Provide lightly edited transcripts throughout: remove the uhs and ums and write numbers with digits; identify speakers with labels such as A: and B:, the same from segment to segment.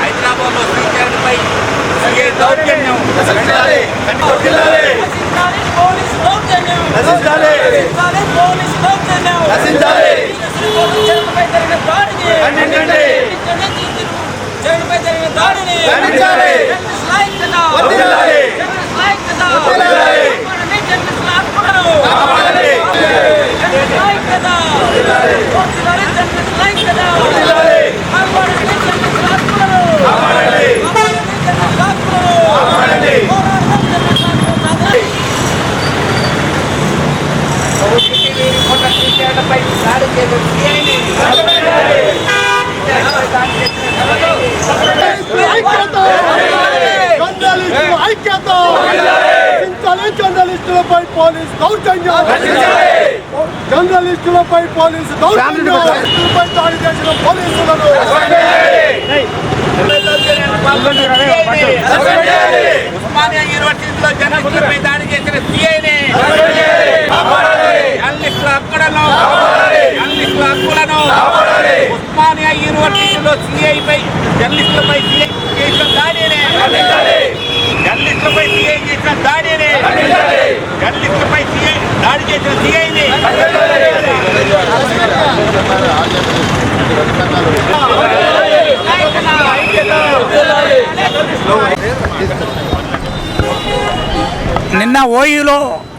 A: హైదరాబాద్లో శ్రీకాంత్పై సిఐ దౌర్జన్యం
B: జర్నలిస్టులపై పోలీసు దౌర్జన్యం, జర్నలిస్టులపై పోలీసు దౌర్జన్యం, జర్నలిస్టులపై దాడి చేసిన పోలీసులను
A: ఉస్మానియా యూనివర్సిటీలో జర్నలిస్టులపై దాడి చేసిన సిఐని, జర్నలిస్టుల హక్కులను, ఉస్మానియా యూనివర్సిటీలో సిఐపై జర్నలిస్టులపై సిఐ చేసిన దాడిని, జర్నలిస్టులపై సిఐ చేసిన దాడిని, జర్నలిస్టులపై సిఐ దాడి చేసిన సిఐని
C: నిన్న ఓయూలో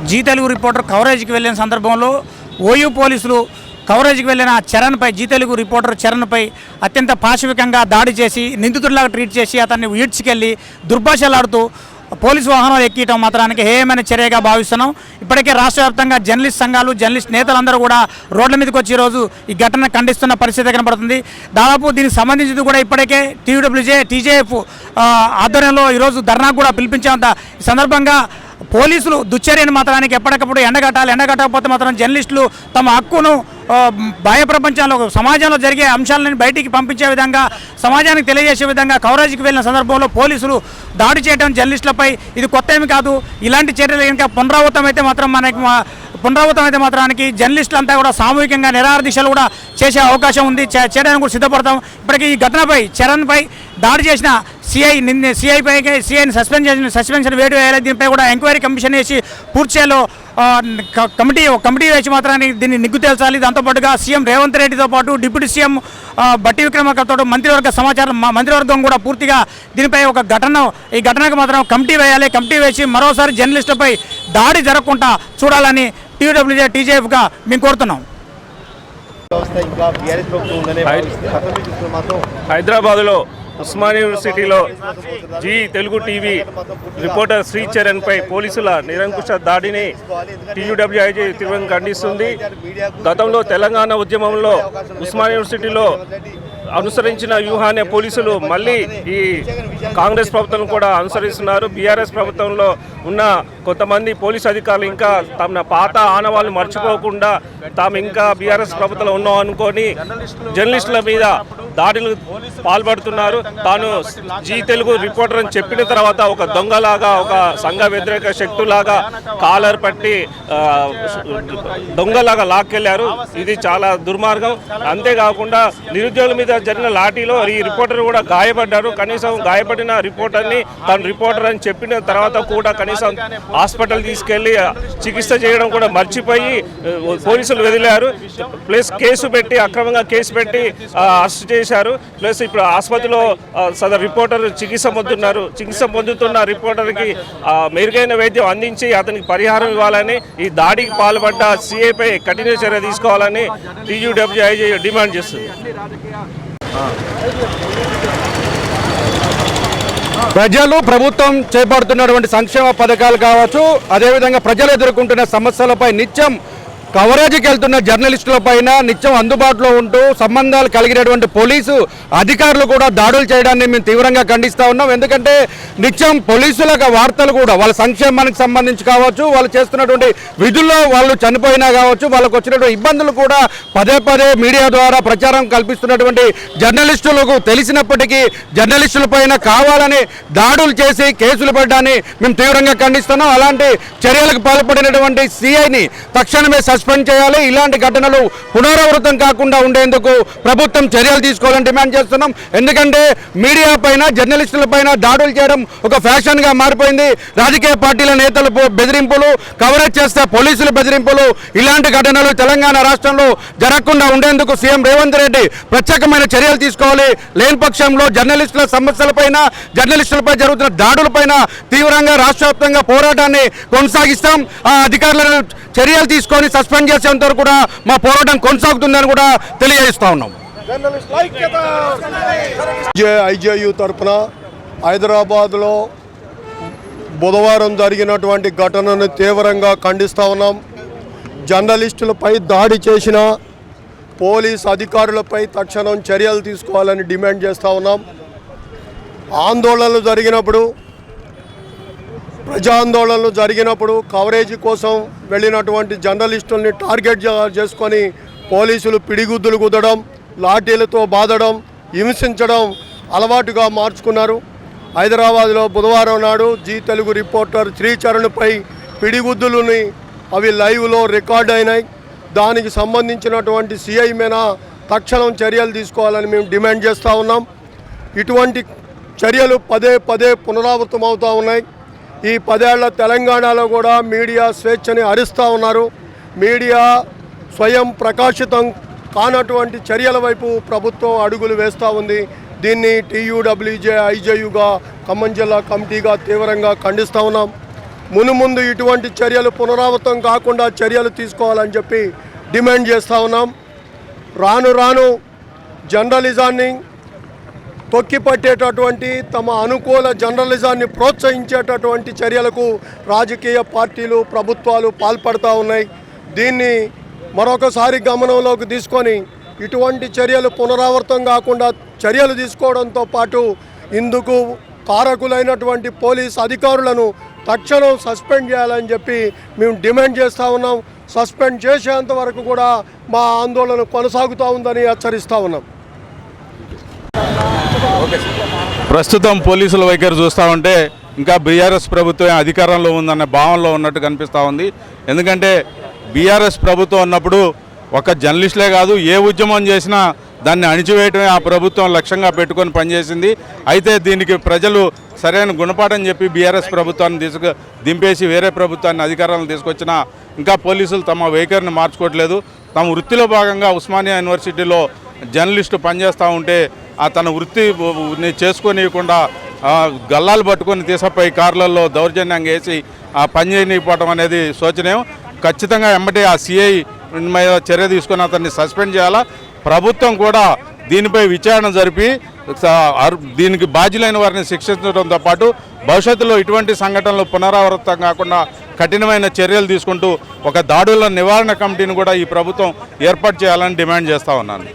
C: జీ తెలుగు రిపోర్టర్ కవరేజ్కి వెళ్ళిన సందర్భంలో ఓయూ పోలీసులు కవరేజ్కి వెళ్ళిన చరణ్పై, జీ తెలుగు రిపోర్టర్ చరణ్పై అత్యంత పాశవికంగా దాడి చేసి నిందితుడిలాగా ట్రీట్ చేసి అతన్ని ఈడ్చుకెళ్ళి దుర్భాషలాడుతూ పోలీసు వాహనాలు ఎక్కియటం మాత్రానికి హేయమైన చర్యగా భావిస్తున్నాం. ఇప్పటికే రాష్ట్ర వ్యాప్తంగా జర్నలిస్ట్ సంఘాలు, జర్నలిస్ట్ నేతలందరూ కూడా రోడ్ల మీదకి వచ్చి ఈరోజు ఈ ఘటన ఖండిస్తున్న పరిస్థితి కనబడుతుంది. దాదాపు దీనికి సంబంధించి కూడా ఇప్పటికే టీజేఎఫ్ ఆధ్వర్యంలో ఈరోజు ధర్నాకు కూడా పిలిపించేంత ఈ సందర్భంగా పోలీసులు దుశ్చర్యను మాత్రానికి ఎప్పటికప్పుడు ఎండగట్టకపోతే మాత్రం జర్నలిస్టులు తమ హక్కును బాహ్య ప్రపంచంలో సమాజంలో జరిగే అంశాలను బయటికి పంపించే విధంగా, సమాజానికి తెలియజేసే విధంగా కవరేజ్కి వెళ్ళిన సందర్భంలో పోలీసులు దాడి చేయడం జర్నలిస్టులపై ఇది కొత్త ఏమి కాదు. ఇలాంటి చర్యలు ఇంకా పునరావృతమైతే మాత్రానికి జర్నలిస్టులంతా కూడా సామూహికంగా నిరాహార దీక్షలు కూడా చేసే అవకాశం ఉంది, చేయడానికి కూడా సిద్ధపడతాం. ఇప్పటికీ ఈ ఘటనపై చరణ్పై దాడి చేసిన సిఐని సస్పెన్షన్ వేటు వేయాలి. దీనిపై కూడా ఎంక్వైరీ కమిషన్ వేసి పూర్తిలో కమిటీ వేసి మాత్రానికి దీన్ని నిగ్గు తేల్చాలి. దాంతోపాటుగా సీఎం రేవంత్ రెడ్డితో పాటు డిప్యూటీ సీఎం బట్టి విక్రమార్కతో మంత్రివర్గం కూడా పూర్తిగా దీనిపై ఈ ఘటనకు మాత్రం కమిటీ వేయాలి. కమిటీ వేసి మరోసారి జర్నలిస్టులపై దాడి జరగకుండా చూడాలని టీజేఎఫ్గా మేము కోరుతున్నాం.
D: హైదరాబాద్లో ఉస్మానియా యూనివర్సిటీలో జీ తెలుగు టీవీ రిపోర్టర్ శ్రీచరణ్పై పోలీసుల నిరంకుశ దాడిని టీయూడబ్ల్యూఐజీ తీవ్రంగా ఖండిస్తుంది. గతంలో తెలంగాణ ఉద్యమంలో ఉస్మానియా యూనివర్సిటీలో అనుసరించిన వ్యూహాన్ని పోలీసులు మళ్ళీ ఈ కాంగ్రెస్ ప్రభుత్వం కూడా అనుసరిస్తున్నారు. బీఆర్ఎస్ ప్రభుత్వంలో ఉన్న కొంతమంది పోలీసు అధికారులు ఇంకా తమ పాత ఆనవాళ్ళు మర్చిపోకుండా తాము ఇంకా బీఆర్ఎస్ ప్రభుత్వంలో ఉన్నాం అనుకొని జర్నలిస్టుల మీద దాడులు పాల్పడుతున్నారు. తాను జీ తెలుగు రిపోర్టర్ అని చెప్పిన తర్వాత ఒక దొంగలాగా, ఒక సంఘ వ్యతిరేక శక్తులాగా కాలర్ పట్టి దొంగలాగా లాక్కెళ్లారు. ఇది చాలా దుర్మార్గం. అంతేకాకుండా నిరుద్యోగుల మీద జరిగిన లాఠీలో ఈ రిపోర్టర్ కూడా గాయపడ్డారు. కనీసం గాయపడిన రిపోర్టర్ని తాను రిపోర్టర్ అని చెప్పిన తర్వాత కూడా కనీసం హాస్పిటల్ తీసుకెళ్లి చికిత్స చేయడం కూడా మర్చిపోయి పోలీసులు వదిలారు. ప్లస్ అక్రమంగా కేసు పెట్టి అరెస్ట్ చేశారు. ప్లస్ ఇప్పుడు ఆసుపత్రిలో సదరు రిపోర్టర్ చికిత్స పొందుతున్న రిపోర్టర్కి మెరుగైన వైద్యం అందించి అతనికి పరిహారం ఇవ్వాలని, ఈ దాడికి పాల్పడ్డ సిఐపై కఠిన చర్య తీసుకోవాలని టీయూడబ్ల్యూఐజీ డిమాండ్ చేస్తుంది.
E: ప్రజలు ప్రభుత్వం చేపడుతున్నటువంటి సంక్షేమ పథకాలు కావచ్చు, అదేవిధంగా ప్రజలు ఎదుర్కొంటున్న సమస్యలపై నిత్యం కవరేజ్కి వెళ్తున్న జర్నలిస్టులపైన నిత్యం అందుబాటులో ఉంటూ సంబంధాలు కలిగినటువంటి పోలీసు అధికారులు కూడా దాడులు చేయడాన్ని మేము తీవ్రంగా ఖండిస్తూ ఉన్నాం. ఎందుకంటే నిత్యం పోలీసుల వార్తలు కూడా వాళ్ళ సంక్షేమానికి సంబంధించి కావచ్చు, వాళ్ళు చేస్తున్నటువంటి విధుల్లో వాళ్ళు చనిపోయినా కావచ్చు, వాళ్ళకు వచ్చినటువంటి ఇబ్బందులు కూడా పదే మీడియా ద్వారా ప్రచారం కల్పిస్తున్నటువంటి జర్నలిస్టులకు తెలిసినప్పటికీ జర్నలిస్టులపైన కావాలని దాడులు చేసి కేసులు పెట్టడాన్ని మేము తీవ్రంగా ఖండిస్తున్నాం. అలాంటి చర్యలకు పాల్పడినటువంటి సిఐని తక్షణమే సస్పెండ్ సస్పెండ్ చేయాలి. ఇలాంటి ఘటనలు పునరావృతం కాకుండా ఉండేందుకు ప్రభుత్వం చర్యలు తీసుకోవాలని డిమాండ్ చేస్తున్నాం. ఎందుకంటే మీడియా పైన జర్నలిస్టుల పైన దాడులు చేయడం ఒక ఫ్యాషన్గా మారిపోయింది. రాజకీయ పార్టీల నేతలు బెదిరింపులు, కవరేజ్ చేస్తే పోలీసుల బెదిరింపులు, ఇలాంటి ఘటనలు తెలంగాణ రాష్ట్రంలో జరగకుండా ఉండేందుకు సీఎం రేవంత్ రెడ్డి ప్రత్యేకమైన చర్యలు తీసుకోవాలి. లేని పక్షంలో జర్నలిస్టుల సమస్యలపైన, జర్నలిస్టులపై జరుగుతున్న దాడులపైన తీవ్రంగా రాష్ట్ర వ్యాప్తంగా పోరాటాన్ని కొనసాగిస్తాం. ఆ అధికారులను చర్యలు తీసుకొని సస్పెండ్ చేసేంత వరకు కూడా మా పోరాటం కొనసాగుతుందని కూడా తెలియజేస్తా ఉన్నాం.
B: ఐజేయు తరఫున హైదరాబాద్లో బుధవారం జరిగినటువంటి ఘటనను తీవ్రంగా ఖండిస్తూ ఉన్నాం. జర్నలిస్టులపై దాడి చేసిన పోలీస్ అధికారులపై తక్షణం చర్యలు తీసుకోవాలని డిమాండ్ చేస్తూ ఉన్నాం. ఆందోళనలు జరిగినప్పుడు, ప్రజాందోళనలు జరిగినప్పుడు కవరేజ్ కోసం వెళ్ళినటువంటి జర్నలిస్టుల్ని టార్గెట్ చేసుకొని పోలీసులు పిడిగుద్దులు కుదడం, లాఠీలతో బాధడం, హింసించడం అలవాటుగా మార్చుకున్నారు. హైదరాబాద్లో బుధవారం నాడు జీ తెలుగు రిపోర్టర్ శ్రీచరణ్పై పిడిగుద్దులని అవి లైవ్లో రికార్డ్ అయినాయి. దానికి సంబంధించినటువంటి సిఐ మీద తక్షణం చర్యలు తీసుకోవాలని మేము డిమాండ్ చేస్తూ ఉన్నాం. ఇటువంటి చర్యలు పదే పదే పునరావృతం అవుతూ ఉన్నాయి. ఈ 10 ఏళ్ల తెలంగాణలో కూడా మీడియా స్వేచ్ఛని హరిస్తూ ఉన్నారు. మీడియా స్వయం ప్రకాశితం కానటువంటి చర్యల వైపు ప్రభుత్వం అడుగులు వేస్తూ ఉంది. దీన్ని TUWJ ఐజేయుగా ఖమ్మం జిల్లా కమిటీగా తీవ్రంగా ఖండిస్తూ ఉన్నాం. మునుముందు ఇటువంటి చర్యలు పునరావృతం కాకుండా చర్యలు తీసుకోవాలని చెప్పి డిమాండ్ చేస్తూ ఉన్నాం. రాను రాను జర్నలిజాన్ని తొక్కిపట్టేటటువంటి, తమ అనుకూల జర్నలిజాన్ని ప్రోత్సహించేటటువంటి చర్యలకు రాజకీయ పార్టీలు, ప్రభుత్వాలు పాల్పడుతూ ఉన్నాయి. దీన్ని మరొకసారి గమనంలోకి తీసుకొని ఇటువంటి చర్యలు పునరావృతం కాకుండా చర్యలు తీసుకోవడంతో పాటు ఇందుకు కారకులైనటువంటి పోలీస్ అధికారులను తక్షణం సస్పెండ్ చేయాలని చెప్పి మేము డిమాండ్ చేస్తూ ఉన్నాం. సస్పెండ్ చేసేంత వరకు కూడా మా ఆందోళన కొనసాగుతూ ఉందని హెచ్చరిస్తూ ఉన్నాం.
F: ప్రస్తుతం పోలీసుల వైఖరి చూస్తూ ఉంటే ఇంకా బీఆర్ఎస్ ప్రభుత్వం అధికారంలో ఉందన్న భావనలో ఉన్నట్టు కనిపిస్తూ ఉంది. ఎందుకంటే బీఆర్ఎస్ ప్రభుత్వం ఉన్నప్పుడు ఒక జర్నలిస్టులే కాదు, ఏ ఉద్యమం చేసినా దాన్ని అణిచివేయటమే ఆ ప్రభుత్వం లక్ష్యంగా పెట్టుకొని పనిచేసింది. అయితే దీనికి ప్రజలు సరైన గుణపాఠం చెప్పి బీఆర్ఎస్ ప్రభుత్వాన్ని దింపేసి వేరే ప్రభుత్వాన్ని అధికారంలో తీసుకొచ్చినా ఇంకా పోలీసులు తమ వైఖరిని మార్చుకోవట్లేదు. తమ వృత్తిలో భాగంగా ఉస్మానియా యూనివర్సిటీలో జర్నలిస్టు పనిచేస్తూ ఉంటే తన వృత్తిని చేసుకోనివ్వకుండా గల్లాలు పట్టుకొని తీసుకుపోయి కార్లలో దౌర్జన్యంగా వేసి పని చేయనివ్వడం అనేది శోచనీయం. ఖచ్చితంగా ఎమ్మటే ఆ సిఐ మీద చర్య తీసుకొని అతన్ని సస్పెండ్ చేయాలా. ప్రభుత్వం కూడా దీనిపై విచారణ జరిపి దీనికి బాధ్యులైన వారిని శిక్షించడంతో పాటు భవిష్యత్తులో ఇటువంటి సంఘటనలు పునరావృతం కాకుండా కఠినమైన చర్యలు తీసుకుంటూ ఒక దాడుల నివారణ కమిటీని కూడా ఈ ప్రభుత్వం ఏర్పాటు చేయాలని డిమాండ్ చేస్తూ ఉన్నాను.